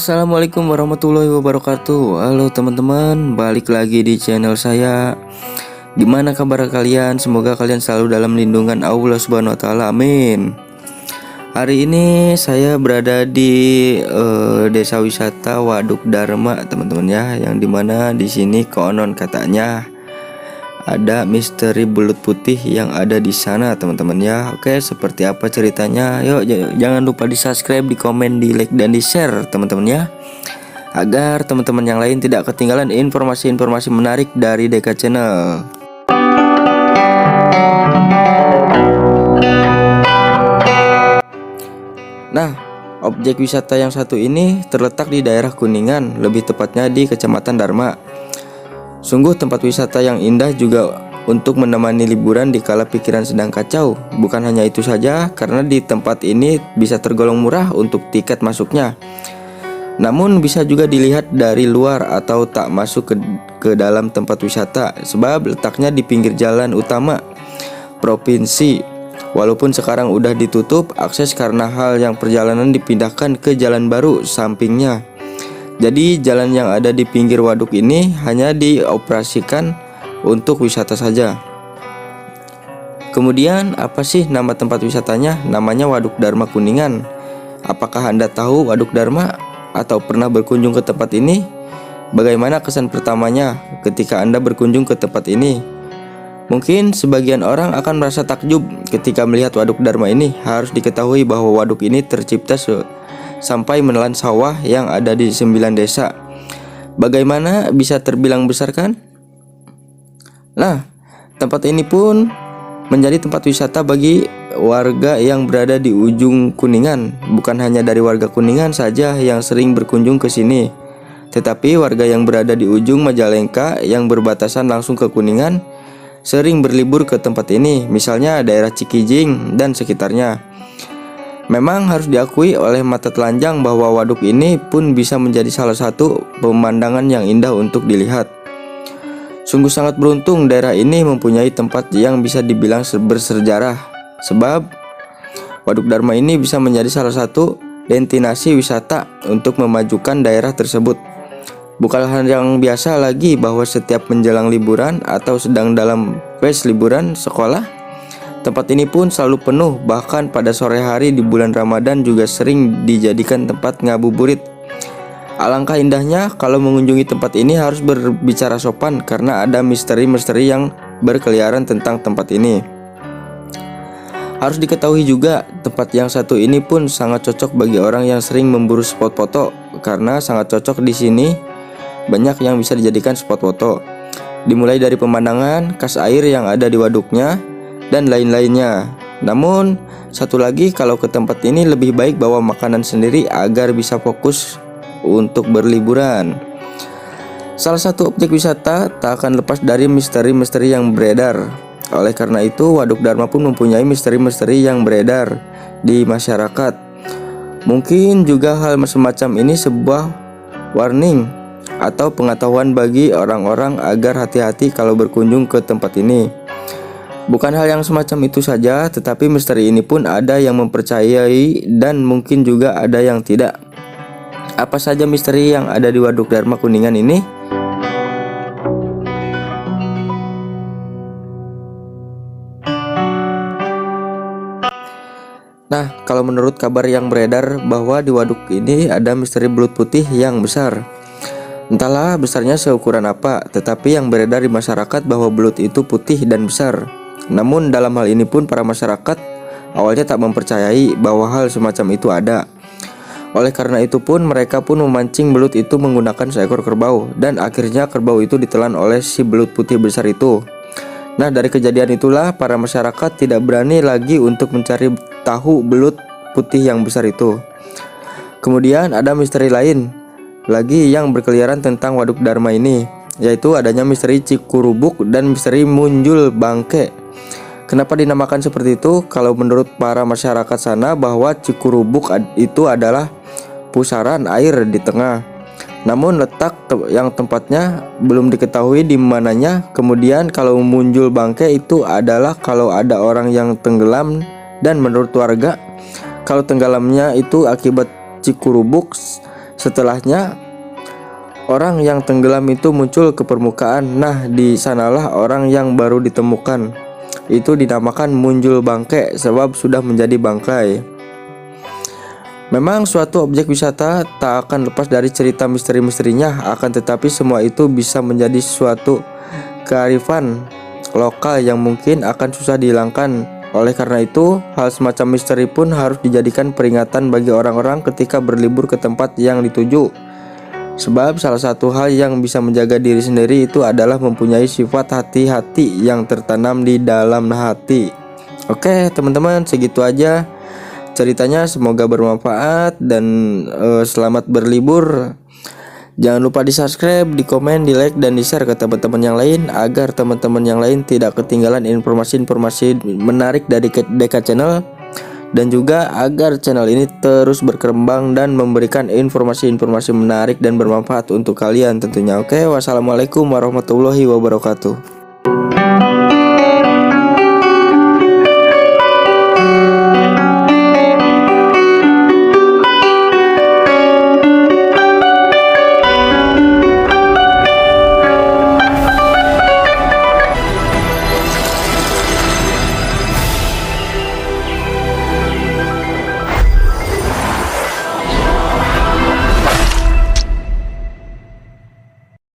Assalamualaikum warahmatullahi wabarakatuh. Halo teman-teman, balik lagi di channel saya. Gimana kabar kalian? Semoga kalian selalu dalam lindungan Allah Subhanahu wa taala. Amin. Hari ini saya berada di desa wisata Waduk Dharma, teman-teman ya, yang dimana di sini konon katanya ada misteri belut putih yang ada di sana, teman-teman ya. Oke, seperti apa ceritanya? Yuk, jangan lupa di subscribe, di komen, di like, dan di share, teman-teman ya, agar teman-teman yang lain tidak ketinggalan informasi-informasi menarik dari Deka Channel. Nah, objek wisata yang satu ini terletak di daerah Kuningan, lebih tepatnya di Kecamatan Dharma. Sungguh tempat wisata yang indah juga untuk menemani liburan di kala pikiran sedang kacau. Bukan hanya itu saja, karena di tempat ini bisa tergolong murah untuk tiket masuknya. Namun bisa juga dilihat dari luar atau tak masuk ke dalam tempat wisata, sebab letaknya di pinggir jalan utama provinsi. Walaupun sekarang udah ditutup akses karena hal yang perjalanan dipindahkan ke jalan baru sampingnya. Jadi jalan yang ada di pinggir waduk ini hanya dioperasikan untuk wisata saja. Kemudian apa sih nama tempat wisatanya? Namanya Waduk Dharma Kuningan. Apakah Anda tahu Waduk Dharma atau pernah berkunjung ke tempat ini? Bagaimana kesan pertamanya ketika Anda berkunjung ke tempat ini? Mungkin sebagian orang akan merasa takjub ketika melihat Waduk Dharma ini. Harus diketahui bahwa waduk ini tercipta sampai menelan sawah yang ada di 9 desa. Bagaimana bisa terbilang besar kan? Nah, tempat ini pun menjadi tempat wisata bagi warga yang berada di ujung Kuningan. Bukan hanya dari warga Kuningan saja yang sering berkunjung ke sini, tetapi warga yang berada di ujung Majalengka yang berbatasan langsung ke Kuningan sering berlibur ke tempat ini, misalnya daerah Cikijing dan sekitarnya. Memang harus diakui oleh mata telanjang bahwa waduk ini pun bisa menjadi salah satu pemandangan yang indah untuk dilihat. Sungguh sangat beruntung daerah ini mempunyai tempat yang bisa dibilang bersejarah, sebab Waduk Dharma ini bisa menjadi salah satu destinasi wisata untuk memajukan daerah tersebut. Bukan hal yang biasa lagi bahwa setiap menjelang liburan atau sedang dalam phase liburan sekolah, tempat ini pun selalu penuh. Bahkan pada sore hari di bulan Ramadan juga sering dijadikan tempat ngabuburit. Alangkah indahnya kalau mengunjungi tempat ini harus berbicara sopan, karena ada misteri-misteri yang berkeliaran tentang tempat ini. Harus diketahui juga, tempat yang satu ini pun sangat cocok bagi orang yang sering memburu spot foto, karena sangat cocok di sini. Banyak yang bisa dijadikan spot foto, dimulai dari pemandangan, kas air yang ada di waduknya, dan lain-lainnya. Namun satu lagi, kalau ke tempat ini lebih baik bawa makanan sendiri agar bisa fokus untuk berliburan. Salah satu objek wisata tak akan lepas dari misteri-misteri yang beredar. Oleh karena itu, Waduk Dharma pun mempunyai misteri-misteri yang beredar di masyarakat. Mungkin juga hal semacam ini sebuah warning atau pengetahuan bagi orang-orang agar hati-hati kalau berkunjung ke tempat ini. Bukan hal yang semacam itu saja, tetapi misteri ini pun ada yang mempercayai dan mungkin juga ada yang tidak. Apa saja misteri yang ada di Waduk Dharma Kuningan ini? Nah, kalau menurut kabar yang beredar bahwa di waduk ini ada misteri belut putih yang besar. Entahlah besarnya seukuran apa, tetapi yang beredar di masyarakat bahwa belut itu putih dan besar. Namun dalam hal ini pun para masyarakat awalnya tak mempercayai bahwa hal semacam itu ada. Oleh karena itu pun mereka pun memancing belut itu menggunakan seekor kerbau, dan akhirnya kerbau itu ditelan oleh si belut putih besar itu. Nah, dari kejadian itulah para masyarakat tidak berani lagi untuk mencari tahu belut putih yang besar itu. Kemudian ada misteri lain lagi yang berkeliaran tentang Waduk Dharma ini, yaitu adanya misteri Cikurubuk dan misteri Munjul Bangke. Kenapa dinamakan seperti itu? Kalau menurut para masyarakat sana bahwa Cikurubuk itu adalah pusaran air di tengah, namun letak yang tempatnya belum diketahui di mananya. Kemudian kalau Munjul Bangke itu adalah kalau ada orang yang tenggelam, dan menurut warga kalau tenggelamnya itu akibat Cikurubuk Setelahnya, orang yang tenggelam itu muncul ke permukaan. Nah, di sanalah orang yang baru ditemukan. Itu dinamakan muncul bangkai sebab sudah menjadi bangkai. Memang suatu objek wisata tak akan lepas dari cerita misteri-misterinya, akan tetapi semua itu bisa menjadi suatu kearifan lokal yang mungkin akan susah dihilangkan. Oleh karena itu, hal semacam misteri pun harus dijadikan peringatan bagi orang-orang ketika berlibur ke tempat yang dituju. Sebab salah satu hal yang bisa menjaga diri sendiri itu adalah mempunyai sifat hati-hati yang tertanam di dalam hati. Oke teman-teman, segitu aja ceritanya, semoga bermanfaat dan selamat berlibur. Jangan lupa di subscribe, di komen, di like, dan di share ke teman-teman yang lain agar teman-teman yang lain tidak ketinggalan informasi-informasi menarik dari Deka Channel, dan juga agar channel ini terus berkembang dan memberikan informasi-informasi menarik dan bermanfaat untuk kalian tentunya. Oke, wassalamualaikum warahmatullahi wabarakatuh.